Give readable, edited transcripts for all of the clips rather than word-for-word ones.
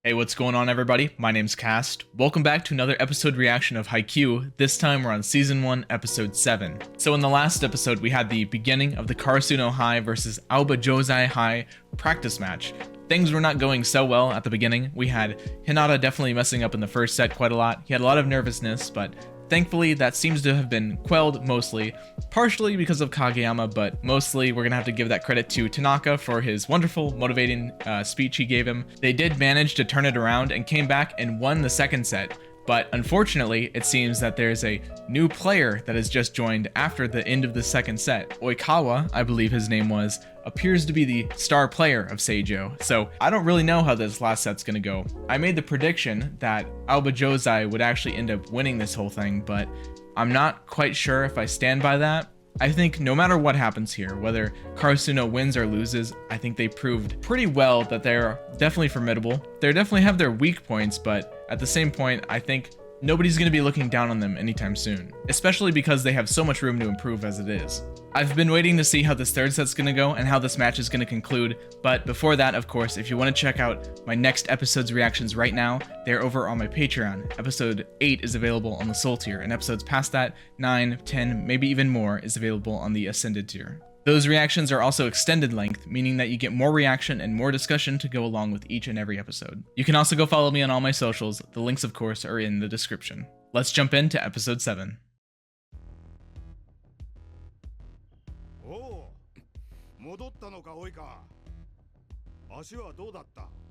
Hey, what's going on everybody? My name's Cast. Welcome back to another episode reaction of Haikyuu. This time we're on Season 1, Episode 7. So in the last episode, we had the beginning of the Karasuno High versus Aoba Josei High practice match. Things were not going so well at the beginning. We had Hinata definitely messing up in the first set quite a lot. He had a lot of nervousness, but thankfully that seems to have been quelled mostly, partially because of Kageyama, but mostly we're gonna have to give that credit to Tanaka for his wonderful, motivating speech he gave him. They did manage to turn it around and came back and won the second set, but unfortunately it seems that there's a new player that has just joined after the end of the second set. Oikawa, I believe his name was, appears to be the star player of Seijo, so I don't really know how this last set's gonna go. I made the prediction that Aoba Josei would actually end up winning this whole thing, but I'm not quite sure if I stand by that. I think no matter what happens here, whether Karasuno wins or loses, I think they proved pretty well that they're definitely formidable. They definitely have their weak points, but at the same point, I think nobody's going to be looking down on them anytime soon, especially because they have so much room to improve as it is. I've been waiting to see how this third set's going to go and how this match is going to conclude, but before that, of course, if you want to check out my next episode's reactions right now, they're over on my Patreon. Episode 8 is available on the Soul tier, and episodes past that, 9, 10, maybe even more, is available on the Ascended tier. Those reactions are also extended length, meaning that you get more reaction and more discussion to go along with each and every episode. You can also go follow me on all my socials. The links, of course, are in the description. Let's jump into episode 7.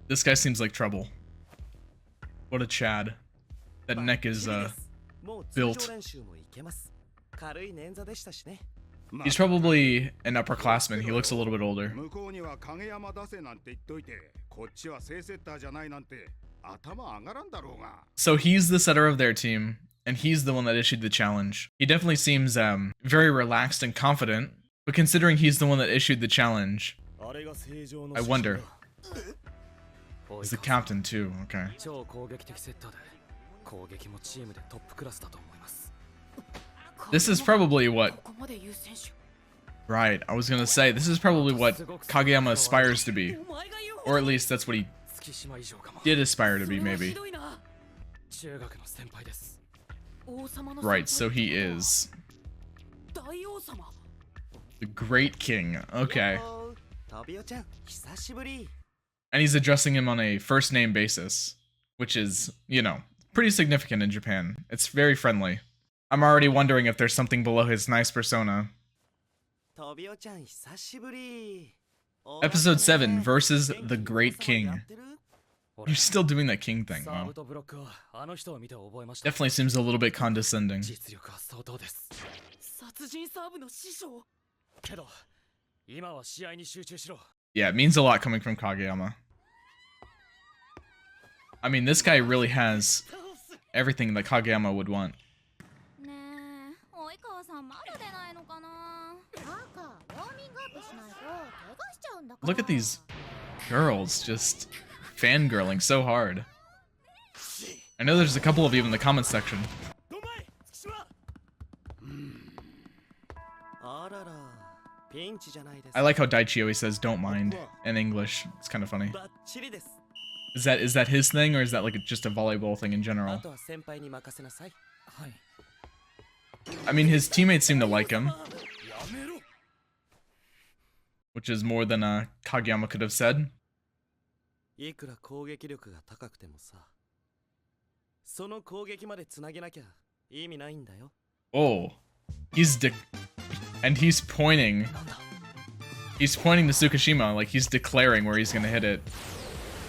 This guy seems like trouble. What a Chad. That neck is, built. He's probably an upperclassman. He looks a little bit older. So he's the setter of their team, and he's the one that issued the challenge. He definitely seems very relaxed and confident, but considering he's the one that issued the challenge, I wonder. He's the captain too, okay. This is probably what... Right, I was gonna say, this is probably what Kageyama aspires to be. Or at least that's what he did aspire to be, maybe. Right, so he is the Great King, okay. And he's addressing him on a first name basis, which is, you know, pretty significant in Japan. It's very friendly. I'm already wondering if there's something below his nice persona. Episode 7 versus the Great King. You're still doing that king thing, wow. Definitely seems a little bit condescending. Yeah, it means a lot coming from Kageyama. I mean, this guy really has everything that Kageyama would want. Look at these girls just fangirling so hard. I know there's a couple of you in the comment section. I like how Daichi always says "don't mind" in English. It's kind of funny. Is that his thing, or is that like just a volleyball thing in general? I mean, his teammates seem to like him, which is more than Kageyama could have said. Oh, and he's pointing. He's pointing to Tsukishima like he's declaring where he's gonna hit it.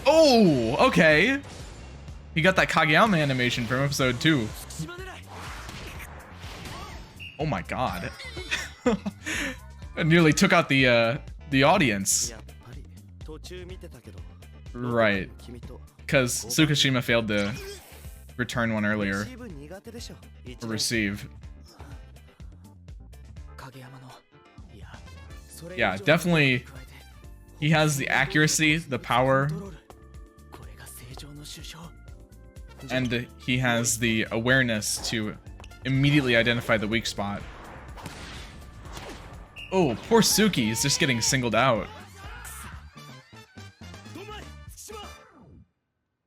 Oh, okay. He got that Kageyama animation from episode 2. Oh my god. I nearly took out the audience. Right. Because Tsukishima failed to return one earlier. Or receive. Yeah, definitely. He has the accuracy, the power, and he has the awareness to immediately identify the weak spot. Oh, poor Suki is just getting singled out.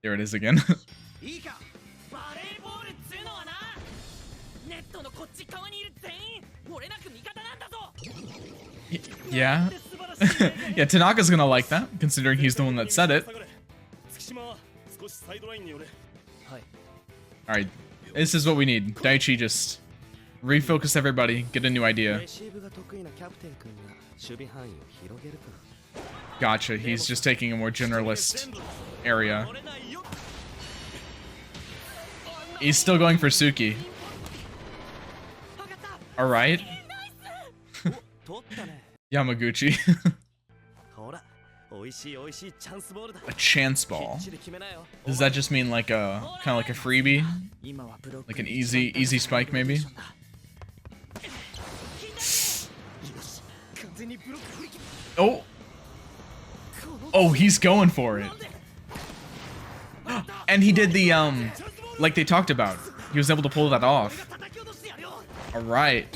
There it is again. Yeah. Yeah, Tanaka's gonna like that, considering he's the one that said it. Alright, this is what we need. Daichi, just refocus everybody, get a new idea. Gotcha, he's just taking a more generalist area. He's still going for Suki. Alright. Yamaguchi. A chance ball. Does that just mean like a kind of like a freebie? Like an easy spike maybe? Oh. Oh, he's going for it. And he did the like they talked about. He was able to pull that off. All right.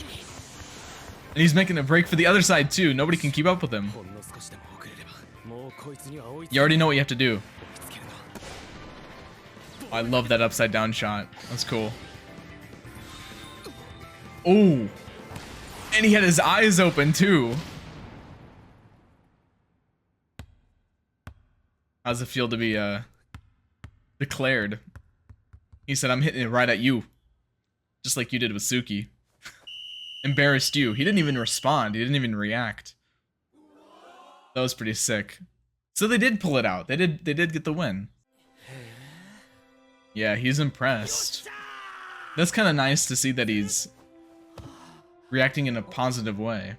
And he's making a break for the other side too. Nobody can keep up with him. You already know what you have to do. I love that upside down shot. That's cool. Oh. And he had his eyes open too. How's it feel to be declared? He said, I'm hitting it right at you. Just like you did with Suki. Embarrassed you. He didn't even respond. He didn't even react. That was pretty sick. So they did pull it out. They did get the win. Yeah, he's impressed. That's kind of nice to see that he's reacting in a positive way.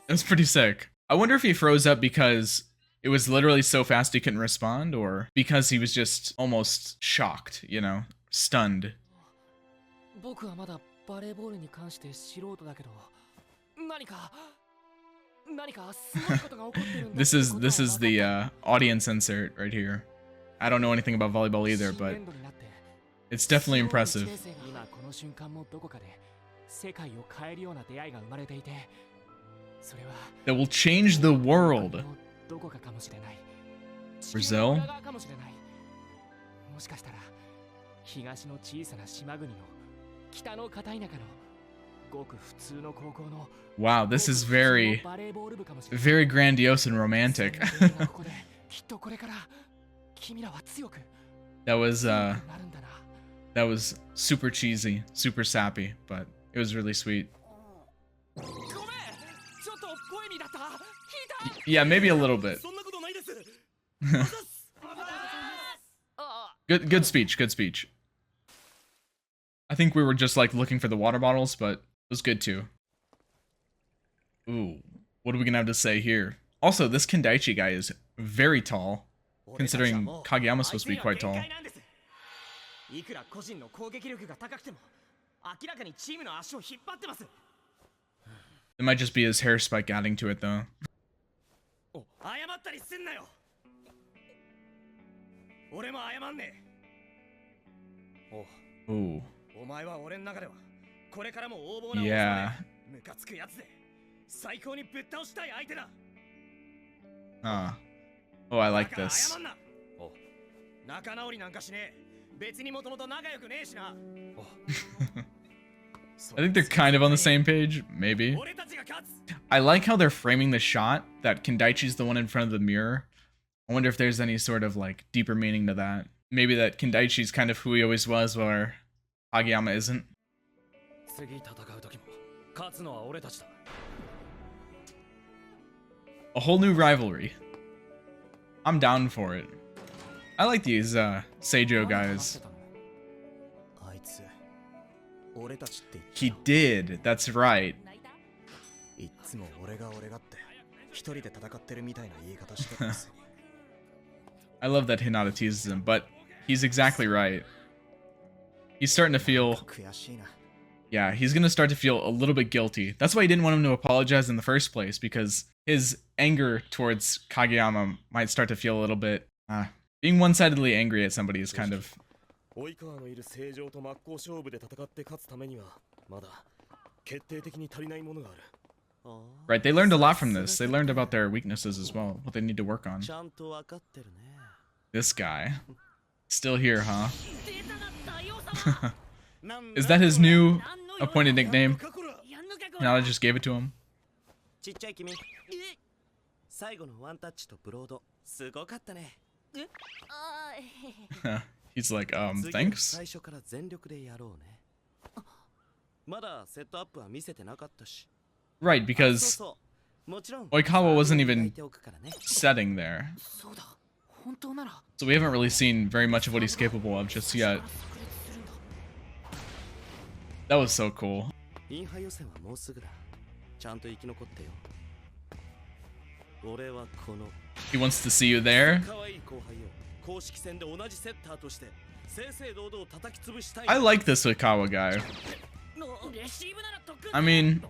That's pretty sick. I wonder if he froze up because it was literally so fast he couldn't respond, or because he was just almost shocked, you know, stunned. This is the audience insert right here. I don't know anything about volleyball either, but it's definitely impressive. That will change the world. Brazil? Wow, this is very, very grandiose and romantic. That was super cheesy, super sappy, but it was really sweet. Yeah, maybe a little bit. Good speech, good speech. I think we were just like looking for the water bottles, but it was good too. Ooh, what are we gonna have to say here? Also, this Kendaichi guy is very tall, considering Kageyama's supposed to be quite tall. It might just be his hair spike adding to it though. Ooh. Yeah. Oh, I like this. I think they're kind of on the same page, maybe. I like how they're framing the shot, that Kendaichi's the one in front of the mirror. I wonder if there's any sort of like deeper meaning to that. Maybe that Kendaichi's kind of who he always was, where Kageyama isn't. A whole new rivalry. I'm down for it. I like these Seijo guys. He did, that's right. I love that Hinata teases him, but he's exactly right. He's starting to feel... Yeah, he's gonna start to feel a little bit guilty. That's why he didn't want him to apologize in the first place, because his anger towards Kageyama might start to feel a little bit... being one-sidedly angry at somebody is kind of... Right, they learned a lot from this. They learned about their weaknesses as well, what they need to work on. This guy. Still here, huh? Is that his new appointed nickname? Now I just gave it to him. He's like, thanks? Right, because Oikawa wasn't even setting there. So we haven't really seen very much of what he's capable of just yet. That was so cool. He wants to see you there. I like this Oikawa guy. I mean,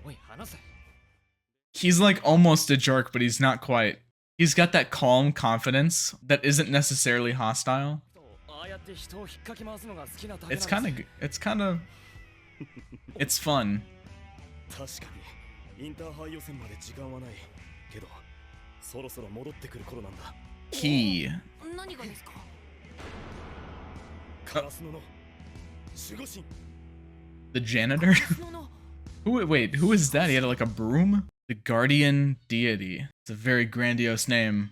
he's like almost a jerk, but he's not quite. He's got that calm confidence that isn't necessarily hostile. It's fun. Key. The janitor? Wait, who is that? He had like a broom? The guardian deity. It's a very grandiose name.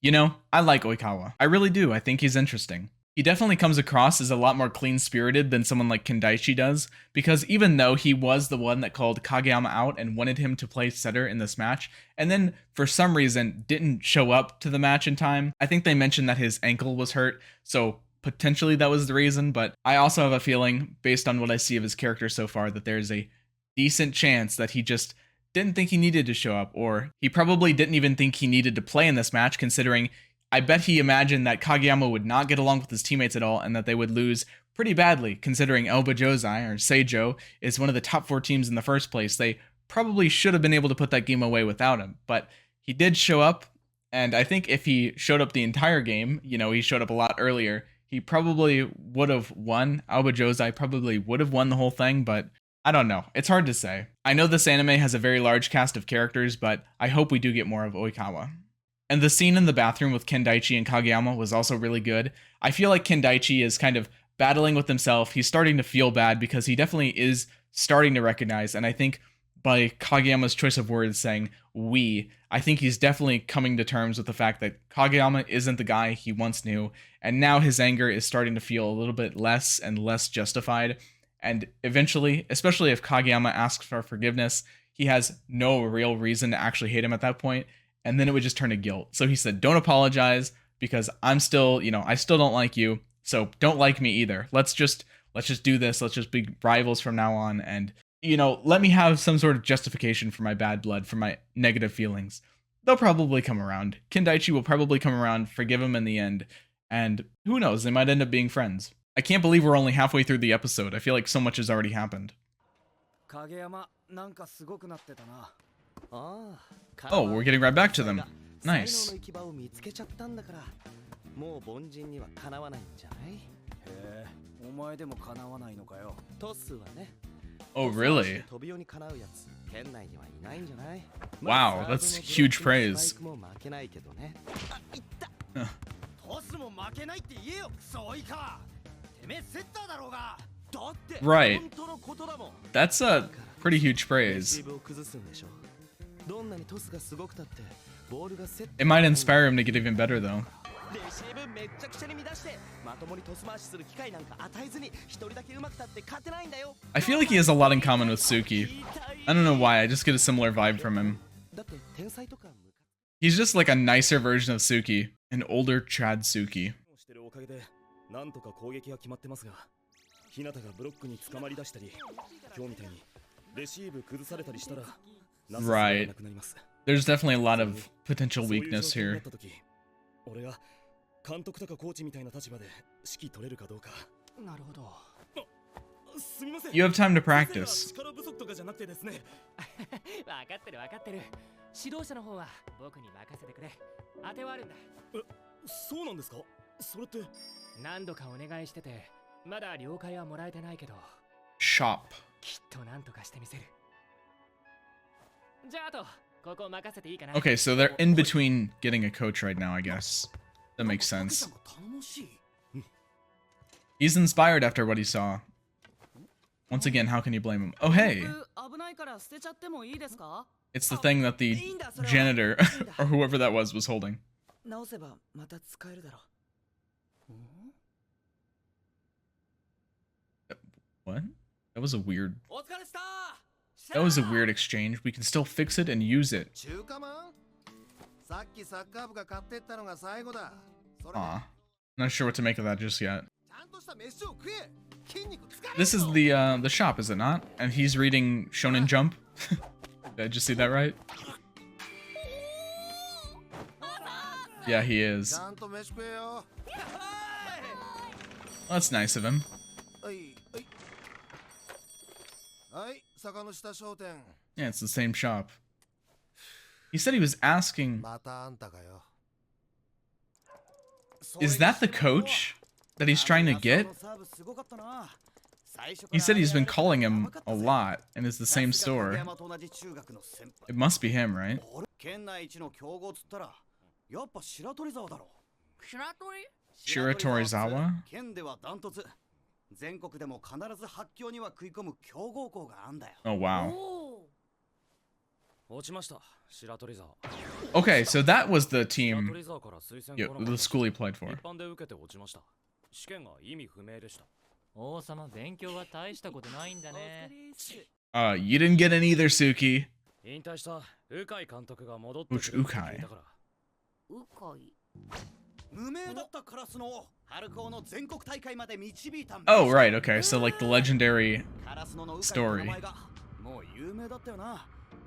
You know, I like Oikawa. I really do. I think he's interesting. He definitely comes across as a lot more clean-spirited than someone like Kendaichi does, because even though he was the one that called Kageyama out and wanted him to play setter in this match, and then for some reason didn't show up to the match in time, I think they mentioned that his ankle was hurt, so potentially that was the reason, but I also have a feeling, based on what I see of his character so far, that there's a decent chance that he just didn't think he needed to show up, or he probably didn't even think he needed to play in this match, considering I bet he imagined that Kageyama would not get along with his teammates at all and that they would lose pretty badly, considering Aoba Josei, or Seijo, is one of the top 4 teams in the first place. They probably should have been able to put that game away without him, but he did show up, and I think if he showed up the entire game, you know, he showed up a lot earlier, he probably would have won. Aoba Josei probably would have won the whole thing, but I don't know. It's hard to say. I know this anime has a very large cast of characters, but I hope we do get more of Oikawa. And the scene in the bathroom with Kendaichi and Kageyama was also really good. I feel like Kendaichi is kind of battling with himself. He's starting to feel bad because he definitely is starting to recognize, and I think by Kageyama's choice of words saying we, I think he's definitely coming to terms with the fact that Kageyama isn't the guy he once knew, and now his anger is starting to feel a little bit less and less justified. And eventually, especially if Kageyama asks for forgiveness, he has no real reason to actually hate him at that point, and then it would just turn to guilt. So he said, don't apologize, because I'm still, you know, I still don't like you, so don't like me either. Let's just do this, let's just be rivals from now on, and, you know, let me have some sort of justification for my bad blood, for my negative feelings. They'll probably come around. Kendaichi will probably come around, forgive him in the end, and who knows, they might end up being friends. I can't believe we're only halfway through the episode. I feel like so much has already happened. Oh, we're getting right back to them. Nice. Oh, really? Wow, that's huge praise. Right. That's a pretty huge praise. It might inspire him to get even better, though. I feel like he has a lot in common with Suki. I don't know why, I just get a similar vibe from him. He's just like a nicer version of Suki, an older Chad Suki. Right. There's definitely a lot of potential weakness here. You have time to practice. Shop. Okay, so they're in between getting a coach right now, I guess. That makes sense. He's inspired after what he saw. Once again, how can you blame him? Oh, hey! It's the thing that the janitor, or whoever that was holding. What? That was a weird... That was a weird exchange. We can still fix it and use it. Aw. Not sure what to make of that just yet. This is the shop, is it not? And he's reading Shonen Jump? Did I just see that right? Yeah, he is. Well, that's nice of him. Yeah, it's the same shop. He said he was asking... Is that the coach that he's trying to get? He said he's been calling him a lot, and it's the same store. It must be him, right? Shiratorizawa? Oh, wow. Okay, so that was the team, the school he played for. You didn't get in either, Suki. Which Ukai? Oh, right, okay, so like the legendary story.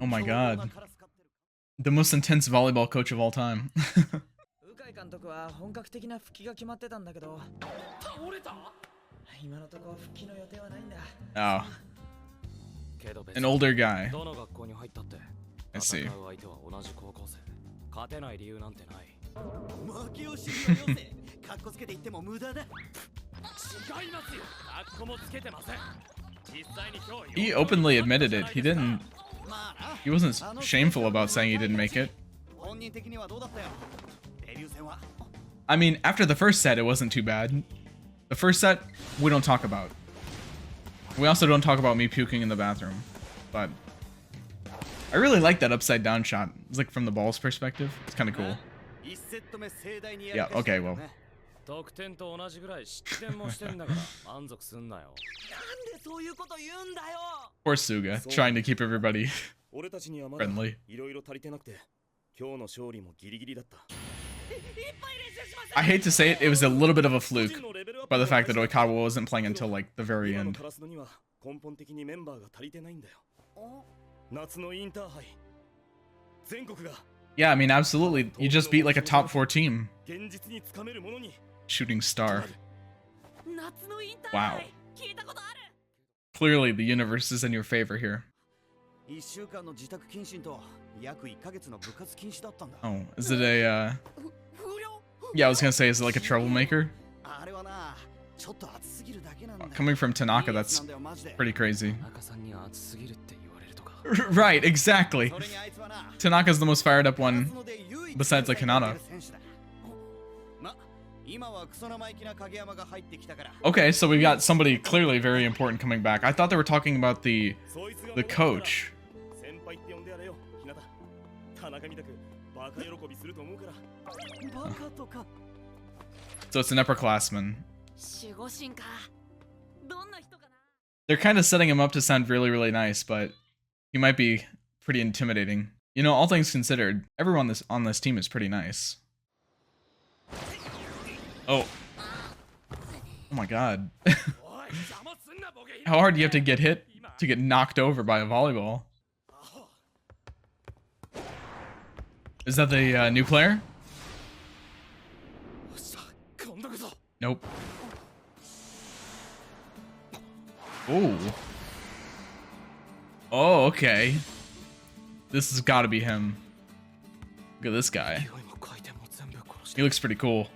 Oh my god. The most intense volleyball coach of all time. Oh. An older guy. I see. He openly admitted it. He wasn't shameful about saying he didn't make it. I mean, after the first set, it wasn't too bad. The first set, we don't talk about. We also don't talk about me puking in the bathroom. But I really like that upside down shot. It's like from the ball's perspective. It's kind of cool. Yeah, okay, well. Poor Suga, trying to keep everybody friendly. I hate to say it, it was a little bit of a fluke by the fact that Oikawa wasn't playing until like the very end. Yeah, I mean, absolutely. You just beat like a top 4 team. Shooting star. Wow. Clearly, the universe is in your favor here. Oh, is it a, Yeah, I was gonna say, is it like a troublemaker? Coming from Tanaka, that's pretty crazy. Right, exactly. Tanaka's the most fired up one, besides like Hinata. Okay, so we got somebody clearly very important coming back. I thought they were talking about the coach. So it's an upperclassman. They're kind of setting him up to sound really, really nice, but he might be pretty intimidating. You know, all things considered, everyone on this team is pretty nice. Oh. Oh my god. How hard do you have to get hit to get knocked over by a volleyball? Is that the new player? Nope. Oh. Oh, okay. This has got to be him. Look at this guy. He looks pretty cool.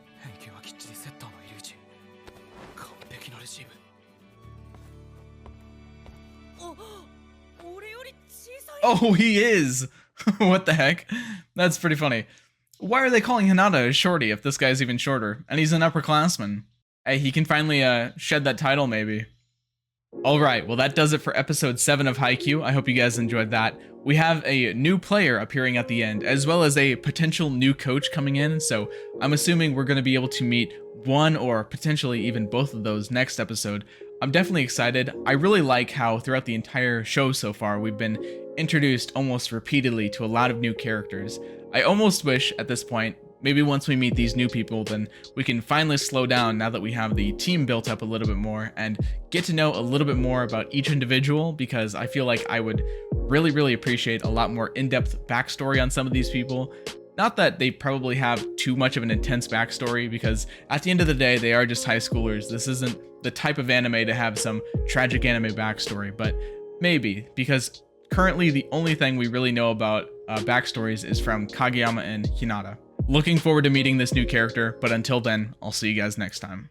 Oh, he is! What the heck? That's pretty funny. Why are they calling Hinata a shorty if this guy's even shorter? And he's an upperclassman. Hey, he can finally shed that title, maybe. Alright, well that does it for episode 7 of Haikyuu. I hope you guys enjoyed that. We have a new player appearing at the end, as well as a potential new coach coming in, so I'm assuming we're going to be able to meet one or potentially even both of those next episode. I'm definitely excited. I really like how throughout the entire show so far, we've been introduced almost repeatedly to a lot of new characters. I almost wish at this point, maybe once we meet these new people, then we can finally slow down now that we have the team built up a little bit more and get to know a little bit more about each individual, because I feel like I would really appreciate a lot more in-depth backstory on some of these people. Not that they probably have too much of an intense backstory, because at the end of the day, they are just high schoolers. This isn't the type of anime to have some tragic anime backstory, but maybe, because currently the only thing we really know about backstories is from Kageyama and Hinata. Looking forward to meeting this new character, but until then, I'll see you guys next time.